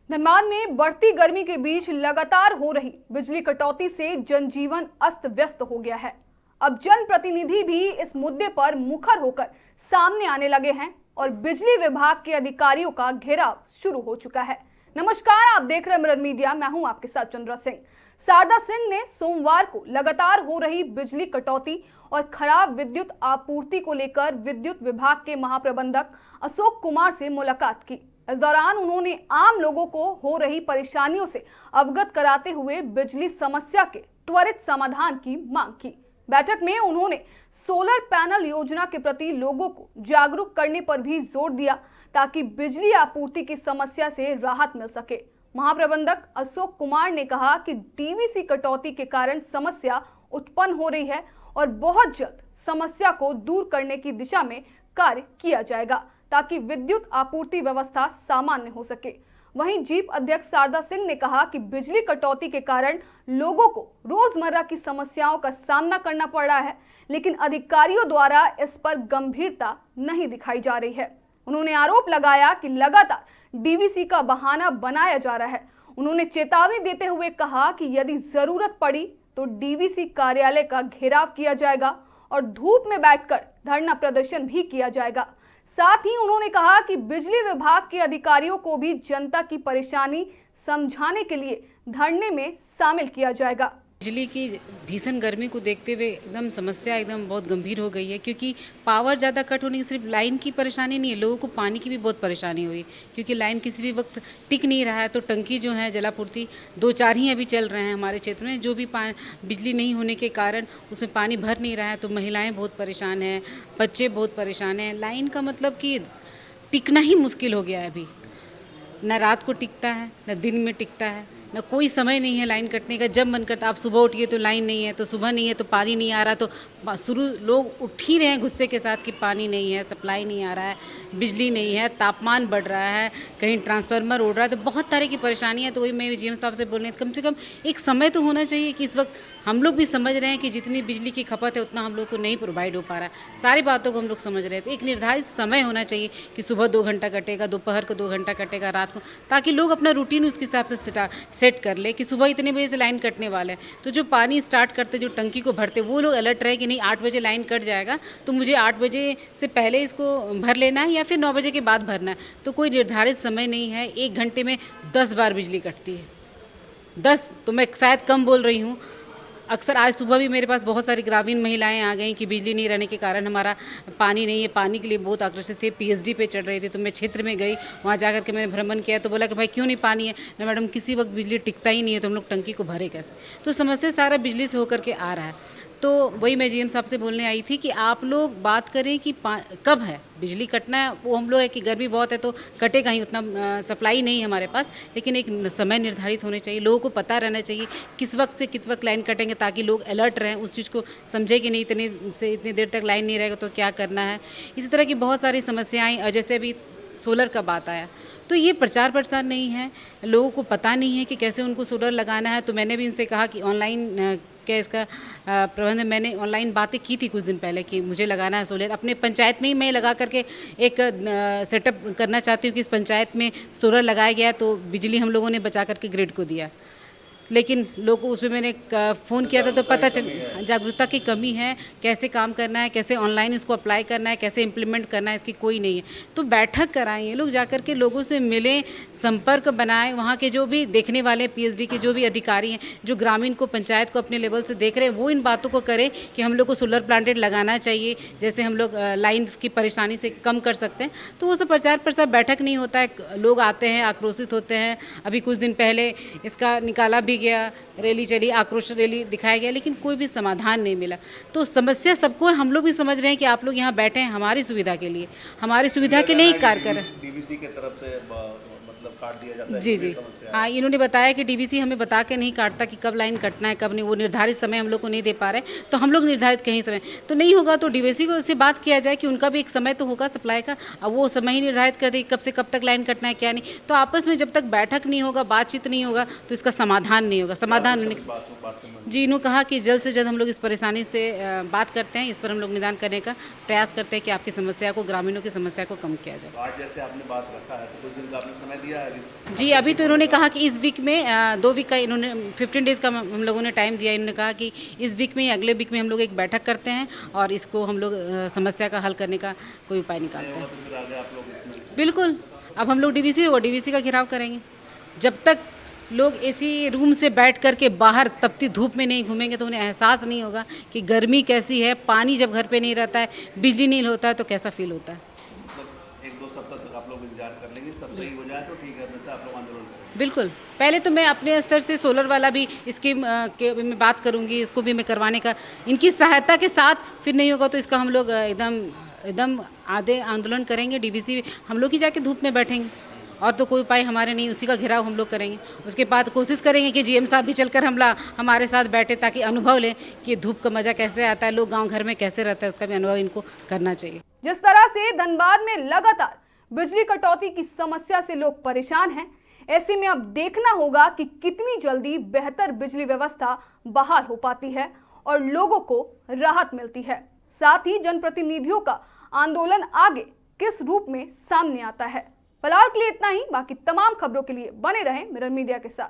धनबाद में बढ़ती गर्मी के बीच लगातार हो रही बिजली कटौती से जनजीवन अस्त व्यस्त हो गया है। अब जनप्रतिनिधि भी इस मुद्दे पर मुखर होकर सामने आने लगे हैं और बिजली विभाग के अधिकारियों का घेराव शुरू हो चुका है। नमस्कार, आप देख रहे हैं मिरर मीडिया। मैं हूं आपके साथ चंद्रा सिंह। शारदा सिंह ने सोमवार को लगातार हो रही बिजली कटौती और खराब विद्युत आपूर्ति को लेकर विद्युत विभाग के महाप्रबंधक अशोक कुमार से मुलाकात की। इस दौरान उन्होंने आम लोगों को हो रही परेशानियों से अवगत कराते हुए बिजली समस्या के त्वरित समाधान की मांग की। बैठक में उन्होंने सोलर पैनल योजना के प्रति लोगों को जागरूक करने पर भी जोर दिया ताकि बिजली आपूर्ति की समस्या से राहत मिल सके। महाप्रबंधक अशोक कुमार ने कहा कि डीवीसी कटौती के कारण समस्या उत्पन्न हो रही है और बहुत जल्द समस्या को दूर करने की दिशा में कार्य किया जाएगा ताकि विद्युत आपूर्ति व्यवस्था सामान्य हो सके। वहीं जीप अध्यक्ष शारदा सिंह ने कहा कि बिजली कटौती के कारण लोगों को रोजमर्रा की समस्याओं का सामना करना पड़ रहा है, लेकिन अधिकारियों द्वारा इस पर गंभीरता नहीं दिखाई जा रही है। उन्होंने आरोप लगाया कि लगातार डीवीसी का बहाना बनाया जा रहा है। उन्होंने चेतावनी देते हुए कहा कि यदि जरूरत पड़ी तो डीवीसी कार्यालय का घेराव किया जाएगा और धूप में बैठकर धरना प्रदर्शन भी किया जाएगा। साथ ही उन्होंने कहा कि बिजली विभाग के अधिकारियों को भी जनता की परेशानी समझाने के लिए धरने में शामिल किया जाएगा। बिजली की भीषण गर्मी को देखते हुए एकदम समस्या एकदम बहुत गंभीर हो गई है, क्योंकि पावर ज़्यादा कट होने की सिर्फ लाइन की परेशानी नहीं है, लोगों को पानी की भी बहुत परेशानी हो रही है, क्योंकि लाइन किसी भी वक्त टिक नहीं रहा है। तो टंकी जो है जलापूर्ति 2-4 ही अभी चल रहे हैं हमारे क्षेत्र में, जो भी बिजली नहीं होने के कारण उसमें पानी भर नहीं रहा है। तो महिलाएँ बहुत परेशान हैं, बच्चे बहुत परेशान हैं। लाइन का मतलब कि टिकना ही मुश्किल हो गया है अभी। न रात को टिकता है, न दिन में टिकता है, ना कोई समय नहीं है लाइन कटने का। जब मन करता, आप सुबह उठिए तो लाइन नहीं है, तो सुबह नहीं है तो पानी नहीं आ रहा, तो शुरू लोग उठ ही रहे हैं गुस्से के साथ कि पानी नहीं है, सप्लाई नहीं आ रहा है, बिजली नहीं है, तापमान बढ़ रहा है, कहीं ट्रांसफार्मर उड़ रहा है, तो बहुत तरह की परेशानियाँ। तो वही मैं जीएम साहब से बोल रही हूँ, कम से कम एक समय तो होना चाहिए कि इस वक्त हम लोग भी समझ रहे हैं कि जितनी बिजली की खपत है उतना हम लोग को नहीं प्रोवाइड हो पा रहा है। सारी बातों को हम लोग समझ रहे हैं, तो एक निर्धारित समय होना चाहिए कि सुबह 2 घंटा कटेगा, दोपहर को 2 घंटा कटेगा, रात को, ताकि लोग अपना रूटीन उसके हिसाब से सेट कर ले कि सुबह इतने बजे से लाइन कटने वाला है। तो जो पानी स्टार्ट करते, जो टंकी को भरते, वो लोग अलर्ट रहे कि नहीं 8 बजे लाइन कट जाएगा तो मुझे 8 बजे से पहले इसको भर लेना है या फिर 9 बजे के बाद भरना है। तो कोई निर्धारित समय नहीं है। 1 घंटे में 10 बार बिजली कटती है। 10 तो मैं शायद कम बोल रही हूँ। अक्सर आज सुबह भी मेरे पास बहुत सारी ग्रामीण महिलाएं आ गई कि बिजली नहीं रहने के कारण हमारा पानी नहीं है। पानी के लिए बहुत आकर्षित थे, पीएचडी पे चढ़ रहे थे। तो मैं क्षेत्र में गई, वहाँ जाकर के मैंने भ्रमण किया, तो बोला कि भाई क्यों नहीं पानी है ना मैडम, किसी वक्त बिजली टिकता ही नहीं है, तो हम लोग टंकी को भरे कैसे। तो समस्या सारा बिजली से होकर के आ रहा है। तो वही मैं जीएम साहब से बोलने आई थी कि आप लोग बात करें कि कब है बिजली कटना है। वो हम लोग है कि गर्मी बहुत है तो कटेगा ही, उतना सप्लाई नहीं है हमारे पास, लेकिन एक समय निर्धारित होने चाहिए। लोगों को पता रहना चाहिए किस वक्त से किस वक्त लाइन कटेंगे, ताकि लोग अलर्ट रहें, उस चीज़ को समझे कि नहीं इतने से इतनी देर तक लाइन नहीं रहेगा तो क्या करना है। इसी तरह की बहुत सारी समस्याएँ, और जैसे अभी सोलर का बात आया, तो ये प्रचार प्रसार नहीं है, लोगों को पता नहीं है कि कैसे उनको सोलर लगाना है। तो मैंने भी इनसे कहा कि ऑनलाइन क्या इसका प्रबंधन, मैंने ऑनलाइन बातें की थी कुछ दिन पहले कि मुझे लगाना है सोलर। अपने पंचायत में ही मैं लगा करके एक सेटअप करना चाहती हूँ कि इस पंचायत में सोलर लगाया गया तो बिजली हम लोगों ने बचा करके ग्रिड को दिया। लेकिन लोगों उसमें मैंने फ़ोन किया था तो पता चल जागरूकता की कमी है, कैसे काम करना है, कैसे ऑनलाइन इसको अप्लाई करना है, कैसे इम्प्लीमेंट करना है, इसकी कोई नहीं है। तो बैठक कराएं, ये लोग जाकर के लोगों से मिलें, संपर्क बनाएं। वहाँ के जो भी देखने वाले पीएचडी के जो भी अधिकारी हैं, जो ग्रामीण को पंचायत को अपने लेवल से देख रहे हैं, वो इन बातों को करें कि हम लोग को सोलर प्लांटेड लगाना चाहिए, जैसे हम लोग लाइन की परेशानी से कम कर सकते हैं। तो वो सब प्रचार प्रसार बैठक नहीं होता है, लोग आते हैं, आक्रोशित होते हैं। अभी कुछ दिन पहले इसका निकाला भी गया, रैली चली, आक्रोश रैली दिखाया गया, लेकिन कोई भी समाधान नहीं मिला। तो समस्या सबको है, हम लोग भी समझ रहे हैं कि आप लोग यहाँ बैठे हैं हमारी सुविधा के लिए, हमारी सुविधा के लिए ही कार्य कर रहे हैं। डीवीसी के तरफ से मतलब काट दिया जाता है। जी हाँ, इन्होंने बताया कि डीवीसी हमें बता के नहीं काटता कि कब लाइन कटना है कब नहीं, वो निर्धारित समय हम लोग को नहीं दे पा रहे। तो हम लोग निर्धारित कहीं समय तो नहीं होगा, तो डीवीसी को से बात किया जाए कि उनका भी एक समय तो होगा सप्लाई का। अब वो समय ही निर्धारित कर दे कब से कब तक लाइन कटना है क्या नहीं। तो आपस में जब तक बैठक नहीं होगा, बातचीत नहीं होगा, तो इसका समाधान नहीं होगा। समाधान जी, इन्होंने कहा कि जल्द से जल्द हम लोग इस परेशानी से बात करते हैं, इस पर हम लोग निदान करने का प्रयास करते हैं कि आपकी समस्या को, ग्रामीणों की समस्या को कम किया जाए। तो आज जैसे आपने बात रखा है तो कुछ दिन का आपने समय दिया है अभी? जी, अभी तो इन्होंने कहा कि इस वीक में 2 वीक का इन्होंने 15 डेज़ का हम लोगों ने टाइम दिया। इन्होंने कहा कि इस वीक में या अगले वीक में हम लोग एक बैठक करते हैं और इसको हम लोग समस्या का हल करने का कोई उपाय निकालते हैं। तो फिर आगे आप लोग इसमें बिल्कुल, अब हम लोग डीवीसी का घेराव करेंगे। जब तक लोग एसी रूम से बैठ कर के बाहर तपती धूप में नहीं घूमेंगे तो उन्हें एहसास नहीं होगा कि गर्मी कैसी है। पानी जब घर पे नहीं रहता है, बिजली नहीं होता है तो कैसा फील होता है। मतलब 1-2 सप्ताह तक आप लोग इंतजार कर लेंगे, सब सही हो जाए तो ठीक है, नहीं तो आप लोग आंदोलन करेंगे? बिल्कुल, पहले तो मैं अपने स्तर से सोलर वाला भी स्कीम के में बात करूंगी, इसको भी मैं करवाने का, इनकी सहायता के साथ। फिर नहीं होगा तो इसका हम लोग एकदम आधे आंदोलन करेंगे। डीवीसी हम लोग ही जाके धूप में बैठेंगे और तो कोई उपाय हमारे नहीं, उसी का घेराव हम लोग करेंगे। उसके बाद कोशिश करेंगे कि जीएम साहब भी चलकर हमारे साथ बैठे ताकि अनुभव लें कि धूप का मज़ा कैसे आता है, लोग गांव घर में कैसे रहता है, उसका भी अनुभव इनको करना चाहिए। जिस तरह से धनबाद में लगातार बिजली कटौती की समस्या से लोग परेशान हैं, ऐसे में अब देखना होगा कि कितनी जल्दी बेहतर बिजली व्यवस्था बहाल हो पाती है और लोगों को राहत मिलती है। साथ ही जनप्रतिनिधियों का आंदोलन आगे किस रूप में सामने आता है। फिलहाल के लिए इतना ही। बाकी तमाम खबरों के लिए बने रहें मिरर मीडिया के साथ।